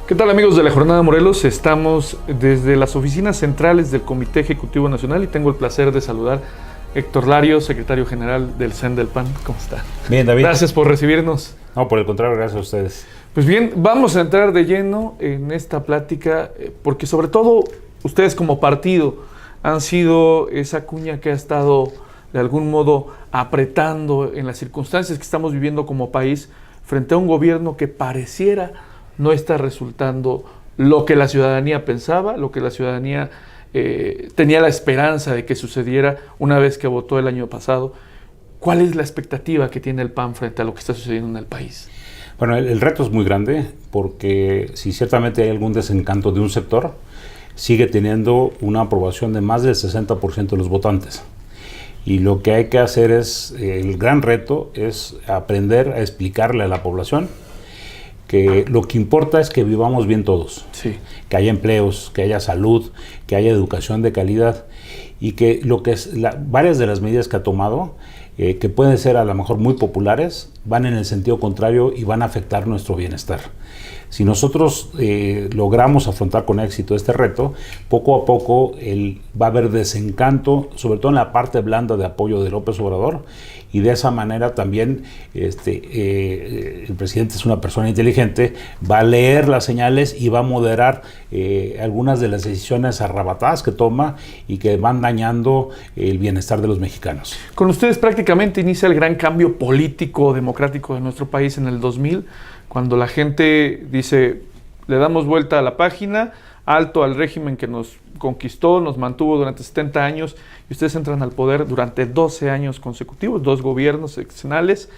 ¿Qué tal, amigos de la Jornada Morelos? Estamos desde las oficinas centrales del Comité Ejecutivo Nacional y tengo el placer de saludar a Héctor Larios, secretario general del CEN del PAN. ¿Cómo está? Bien, David. Gracias por recibirnos. No, por el contrario, gracias a ustedes. Pues bien, vamos a entrar de lleno en esta plática porque sobre todo ustedes como partido han sido esa cuña que ha estado de algún modo apretando en las circunstancias que estamos viviendo como país frente a un gobierno que pareciera no está resultando lo que la ciudadanía pensaba, lo que la ciudadanía tenía la esperanza de que sucediera una vez que votó el año pasado. ¿Cuál es la expectativa que tiene el PAN frente a lo que está sucediendo en el país? Bueno, el reto es muy grande porque si ciertamente hay algún desencanto de un sector, sigue teniendo una aprobación de más del 60% de los votantes. Y lo que hay que hacer el gran reto es aprender a explicarle a la población que lo que importa es que vivamos bien todos, sí, que haya empleos, que haya salud, que haya educación de calidad y que varias de las medidas que ha tomado, que pueden ser a lo mejor muy populares, van en el sentido contrario y van a afectar nuestro bienestar. Si nosotros logramos afrontar con éxito este reto, poco a poco va a haber desencanto, sobre todo en la parte blanda de apoyo de López Obrador, y de esa manera también el presidente es una persona inteligente, va a leer las señales y va a moderar algunas de las decisiones arrebatadas que toma y que van dañando el bienestar de los mexicanos. Con ustedes prácticamente inicia el gran cambio político democrático de nuestro país en el 2000, cuando la gente dice, le damos vuelta a la página, alto al régimen que nos conquistó, nos mantuvo durante 70 años, y ustedes entran al poder durante 12 años consecutivos, 2 gobiernos seccionales.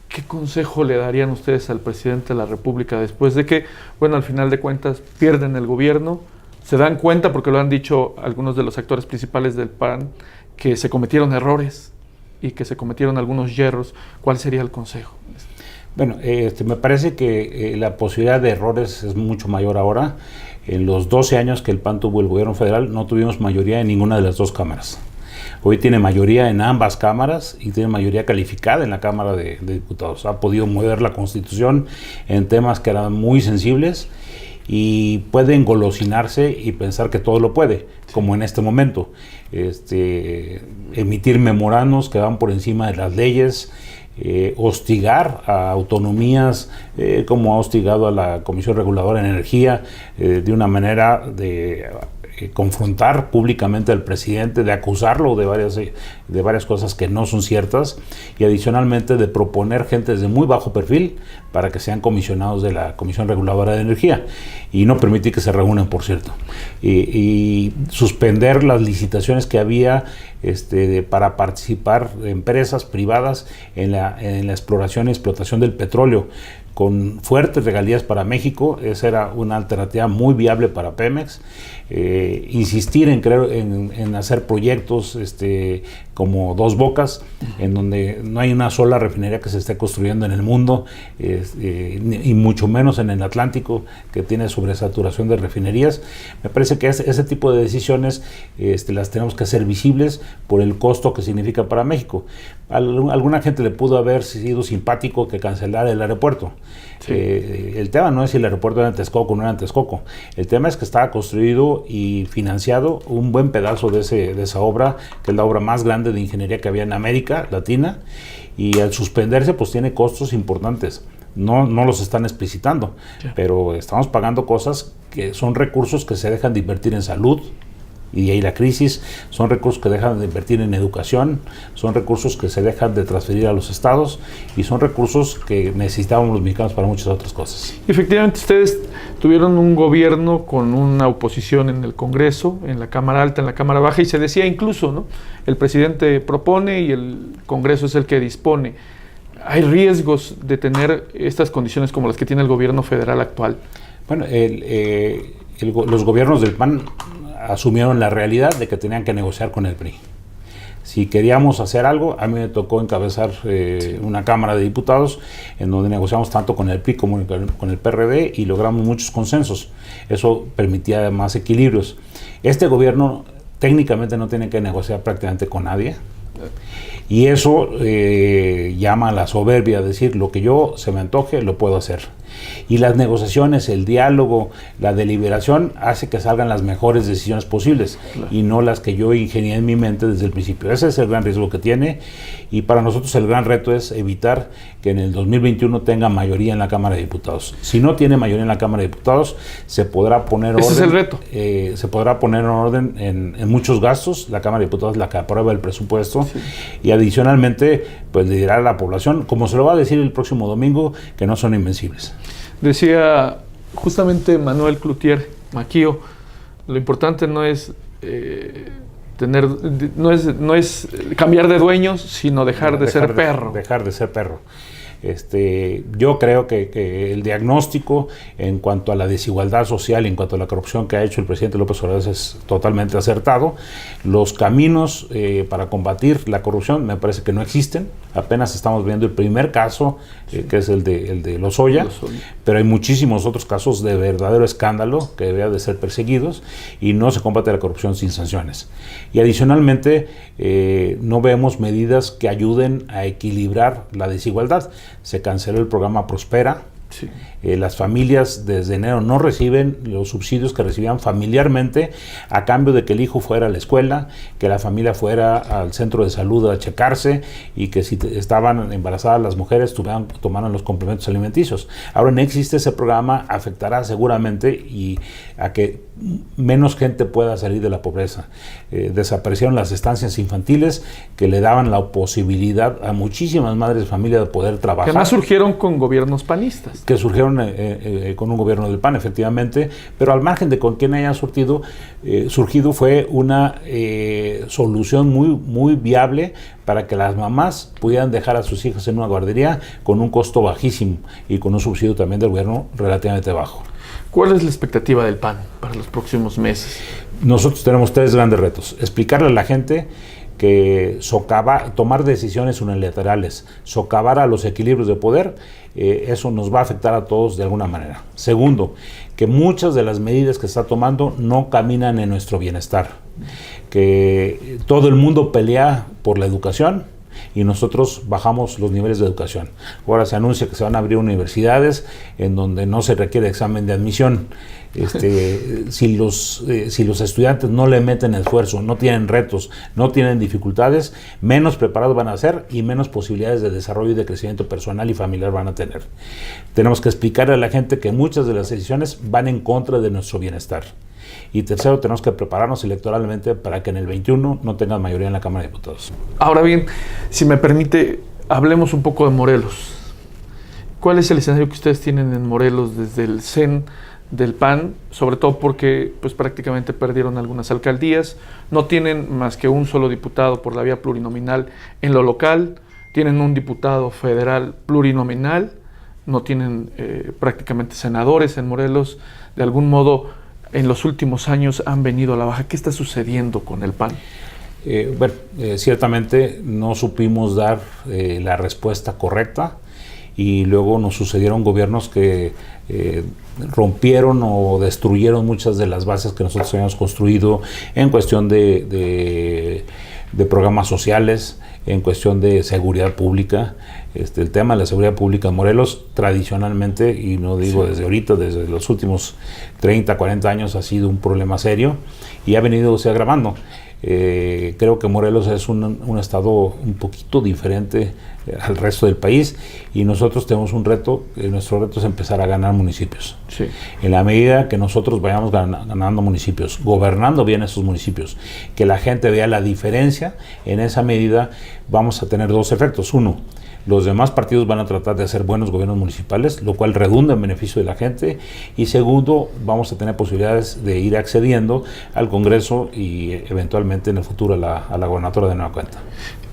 ¿Qué consejo le darían ustedes al presidente de la República después de que, bueno, al final de cuentas pierden el gobierno, se dan cuenta, porque lo han dicho algunos de los actores principales del PAN, que se cometieron errores y que se cometieron algunos yerros? ¿Cuál sería el consejo? Bueno, me parece que la posibilidad de errores es mucho mayor ahora. En los 12 años que el PAN tuvo el gobierno federal, no tuvimos mayoría en ninguna de las 2 cámaras. Hoy tiene mayoría en ambas cámaras y tiene mayoría calificada en la Cámara de Diputados. Ha podido mover la Constitución en temas que eran muy sensibles y puede engolosinarse y pensar que todo lo puede, como en este momento. Emitir memorandos que van por encima de las leyes, hostigar a autonomías como ha hostigado a la Comisión Reguladora de Energía de una manera de confrontar públicamente al presidente, de acusarlo de varias cosas que no son ciertas y adicionalmente de proponer gente de muy bajo perfil para que sean comisionados de la Comisión Reguladora de Energía y no permitir que se reúnan, por cierto, y suspender las licitaciones que había para participar de empresas privadas en la exploración y explotación del petróleo con fuertes regalías para México. Esa era una alternativa muy viable para Pemex. Insistir en hacer proyectos como Dos Bocas, en donde no hay una sola refinería que se esté construyendo en el mundo, y mucho menos en el Atlántico, que tiene sobresaturación de refinerías. Me parece que ese tipo de decisiones las tenemos que hacer visibles por el costo que significa para México. Alguna gente le pudo haber sido simpático que cancelara el aeropuerto. Sí. El tema no es si el aeropuerto era en Texcoco o no era en Texcoco. El tema es que estaba construido y financiado un buen pedazo de esa obra, que es la obra más grande de ingeniería que había en América Latina, y al suspenderse pues tiene costos importantes. No los están explicitando, pero estamos pagando cosas que son recursos que se dejan de invertir en salud, y ahí la crisis, son recursos que dejan de invertir en educación, son recursos que se dejan de transferir a los estados y son recursos que necesitábamos los mexicanos para muchas otras cosas. Efectivamente, ustedes tuvieron un gobierno con una oposición en el Congreso, en la Cámara Alta, en la Cámara Baja, y se decía incluso, ¿no?, el presidente propone y el Congreso es el que dispone. ¿Hay riesgos de tener estas condiciones como las que tiene el gobierno federal actual? Bueno, los gobiernos del PAN asumieron la realidad de que tenían que negociar con el PRI. Si queríamos hacer algo, a mí me tocó encabezar una Cámara de Diputados en donde negociamos tanto con el PRI como con el PRD y logramos muchos consensos. Eso permitía más equilibrios. Este gobierno técnicamente no tiene que negociar prácticamente con nadie. Y eso llama a la soberbia, decir lo que yo se me antoje lo puedo hacer. Y las negociaciones, el diálogo, la deliberación hace que salgan las mejores decisiones posibles, claro, y no las que yo ingenié en mi mente desde el principio. Ese es el gran riesgo que tiene, y para nosotros el gran reto es evitar que en el 2021 tenga mayoría en la Cámara de Diputados. Si no tiene mayoría en la Cámara de Diputados, se podrá poner orden. Ese es el reto. Se podrá poner orden en muchos gastos. La Cámara de Diputados es la que aprueba el presupuesto, sí, y adicionalmente pues le dirá a la población, como se lo va a decir el próximo domingo, que no son invencibles. Decía justamente Manuel Cloutier Maquio, lo importante no es no es cambiar de dueños, sino dejar de ser perro. Dejar de ser perro. Yo creo que el diagnóstico en cuanto a la desigualdad social, en cuanto a la corrupción que ha hecho el presidente López Obrador es totalmente acertado. Los caminos para combatir la corrupción me parece que no existen. Apenas estamos viendo el primer caso, que es el de Lozoya, pero hay muchísimos otros casos de verdadero escándalo que deberían de ser perseguidos, y no se combate la corrupción sin sanciones. Y adicionalmente no vemos medidas que ayuden a equilibrar la desigualdad. Se canceló el programa Prospera. Sí. Las familias desde enero no reciben los subsidios que recibían familiarmente a cambio de que el hijo fuera a la escuela, que la familia fuera al centro de salud a checarse, y que si estaban embarazadas las mujeres tomaran los complementos alimenticios. Ahora no existe ese programa, afectará seguramente y a que menos gente pueda salir de la pobreza. Desaparecieron las estancias infantiles que le daban la posibilidad a muchísimas madres de familia de poder trabajar. Que además surgieron con gobiernos panistas. Que surgieron con un gobierno del PAN, efectivamente, pero al margen de con quién haya surgido fue una solución muy viable para que las mamás pudieran dejar a sus hijos en una guardería con un costo bajísimo y con un subsidio también del gobierno relativamente bajo. ¿Cuál es la expectativa del PAN para los próximos meses? Nosotros tenemos 3 grandes retos. Explicarle a la gente que tomar decisiones unilaterales, socavar a los equilibrios de poder, eso nos va a afectar a todos de alguna manera. Segundo, que muchas de las medidas que está tomando no caminan en nuestro bienestar, que todo el mundo pelea por la educación y nosotros bajamos los niveles de educación. Ahora se anuncia que se van a abrir universidades en donde no se requiere examen de admisión. Si los estudiantes no le meten esfuerzo, no tienen retos, no tienen dificultades, menos preparados van a ser y menos posibilidades de desarrollo y de crecimiento personal y familiar van a tener. Tenemos que explicarle a la gente que muchas de las decisiones van en contra de nuestro bienestar. Y tercero, tenemos que prepararnos electoralmente para que en el 21 no tengan mayoría en la Cámara de Diputados. Ahora bien, si me permite, hablemos un poco de Morelos. ¿Cuál es el escenario que ustedes tienen en Morelos desde el CEN del PAN? Sobre todo porque pues prácticamente perdieron algunas alcaldías, no tienen más que un solo diputado por la vía plurinominal en lo local, tienen un diputado federal plurinominal, no tienen prácticamente senadores en Morelos. De algún modo, en los últimos años han venido a la baja. ¿Qué está sucediendo con el PAN? Ciertamente no supimos dar la respuesta correcta, y luego nos sucedieron gobiernos que rompieron o destruyeron muchas de las bases que nosotros habíamos construido en cuestión de programas sociales, en cuestión de seguridad pública. El tema de la seguridad pública en Morelos tradicionalmente, y no digo desde ahorita, desde los últimos 30, 40 años ha sido un problema serio y ha venido agravando. Creo que Morelos es un estado un poquito diferente al resto del país, y nosotros tenemos un reto. Nuestro reto es empezar a ganar municipios. Sí. En la medida que nosotros vayamos ganando municipios, gobernando bien esos municipios, que la gente vea la diferencia, en esa medida vamos a tener 2 efectos. Uno, los demás partidos van a tratar de hacer buenos gobiernos municipales, lo cual redunda en beneficio de la gente. Y segundo, vamos a tener posibilidades de ir accediendo al Congreso y eventualmente en el futuro a la gobernatura de nueva cuenta.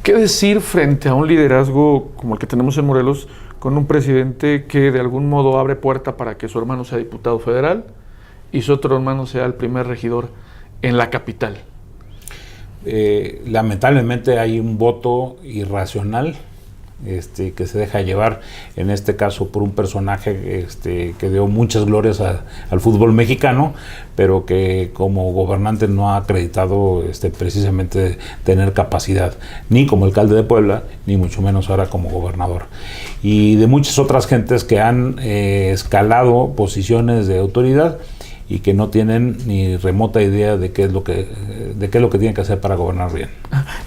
¿Qué decir frente a un liderazgo como el que tenemos en Morelos, con un presidente que de algún modo abre puerta para que su hermano sea diputado federal y su otro hermano sea el primer regidor en la capital? Lamentablemente hay un voto irracional que se deja llevar, en este caso por un personaje que dio muchas glorias al fútbol mexicano, pero que como gobernante no ha acreditado precisamente tener capacidad, ni como alcalde de Puebla, ni mucho menos ahora como gobernador. Y de muchas otras gentes que han escalado posiciones de autoridad y que no tienen ni remota idea de qué es lo que tienen que hacer para gobernar bien.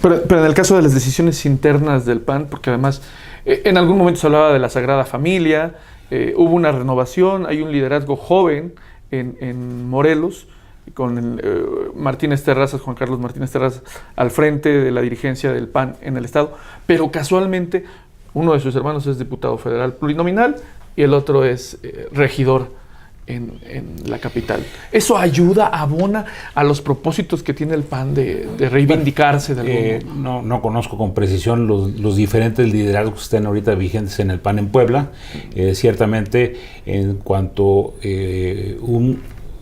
Pero en el caso de las decisiones internas del PAN, porque además en algún momento se hablaba de la Sagrada Familia, hubo una renovación, hay un liderazgo joven en Morelos, con Martínez Terrazas, Juan Carlos Martínez Terrazas, al frente de la dirigencia del PAN en el estado, pero casualmente uno de sus hermanos es diputado federal plurinominal y el otro es regidor en la capital. ¿Eso ayuda, abona a los propósitos que tiene el PAN de reivindicarse de algún modo? No conozco con precisión los diferentes liderazgos que estén ahorita vigentes en el PAN en Puebla. Ciertamente, en cuanto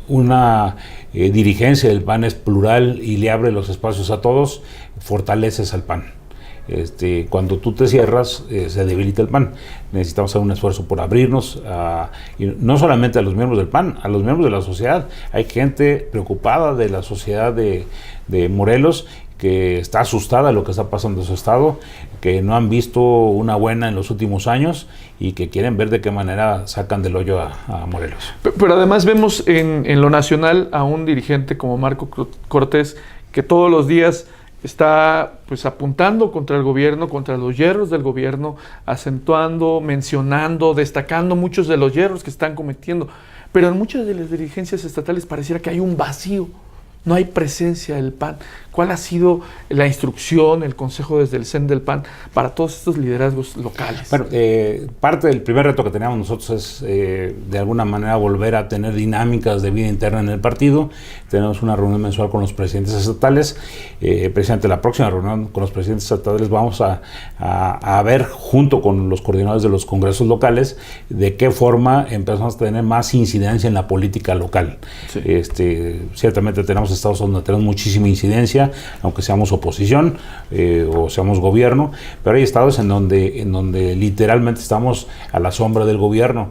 una dirigencia del PAN es plural y le abre los espacios a todos, fortaleces al PAN. Cuando tú te cierras, se debilita el PAN. Necesitamos hacer un esfuerzo por abrirnos, y no solamente a los miembros del PAN, a los miembros de la sociedad. Hay gente preocupada de la sociedad de Morelos, que está asustada de lo que está pasando en su estado, que no han visto una buena en los últimos años y que quieren ver de qué manera sacan del hoyo a Morelos. Pero además vemos en lo nacional a un dirigente como Marco Cortés, que todos los días está pues apuntando contra el gobierno, contra los yerros del gobierno, acentuando, mencionando, destacando muchos de los yerros que están cometiendo. Pero en muchas de las dirigencias estatales pareciera que hay un vacío, no hay presencia del PAN. ¿Cuál ha sido la instrucción, el consejo desde el CEN del PAN para todos estos liderazgos locales? Bueno, parte del primer reto que teníamos nosotros es de alguna manera volver a tener dinámicas de vida interna en el partido. Tenemos una reunión mensual con los presidentes estatales. Precisamente la próxima reunión con los presidentes estatales vamos a ver, junto con los coordinadores de los congresos locales, de qué forma empezamos a tener más incidencia en la política local. Sí. Ciertamente tenemos estados donde tenemos muchísima incidencia, aunque seamos oposición o seamos gobierno, pero hay estados en donde literalmente estamos a la sombra del gobierno,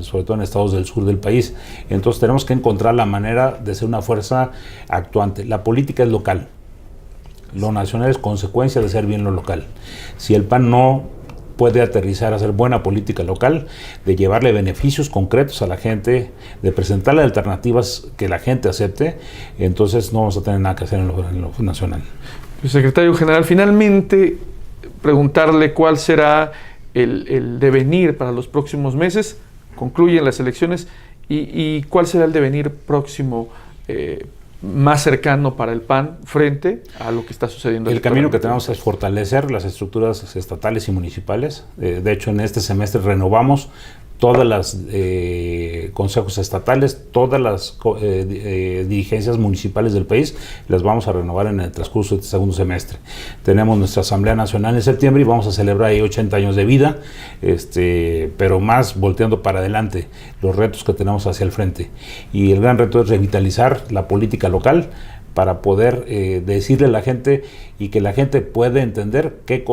sobre todo en estados del sur del país. Entonces tenemos que encontrar la manera de ser una fuerza actuante. La política es local, lo nacional es consecuencia de ser bien lo local. Si el PAN no puede aterrizar a hacer buena política local, de llevarle beneficios concretos a la gente, de presentarle alternativas que la gente acepte, entonces no vamos a tener nada que hacer en lo nacional. Secretario General, finalmente preguntarle cuál será el devenir para los próximos meses. Concluyen las elecciones y cuál será el devenir próximo más cercano para el PAN frente a lo que está sucediendo. El camino que tenemos es fortalecer las estructuras estatales y municipales. De hecho, en este semestre renovamos todas las consejos estatales, todas las dirigencias municipales del país, las vamos a renovar en el transcurso de este segundo semestre. Tenemos nuestra Asamblea Nacional en septiembre y vamos a celebrar ahí 80 años de vida, pero más volteando para adelante los retos que tenemos hacia el frente. Y el gran reto es revitalizar la política local para poder decirle a la gente y que la gente pueda entender qué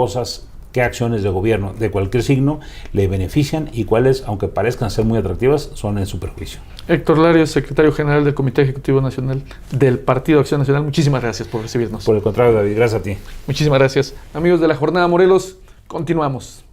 acciones de gobierno de cualquier signo le benefician y cuáles, aunque parezcan ser muy atractivas, son en su perjuicio. Héctor Larios, secretario general del Comité Ejecutivo Nacional del Partido Acción Nacional, muchísimas gracias por recibirnos. Por el contrario, David, gracias a ti. Muchísimas gracias. Amigos de la Jornada Morelos, continuamos.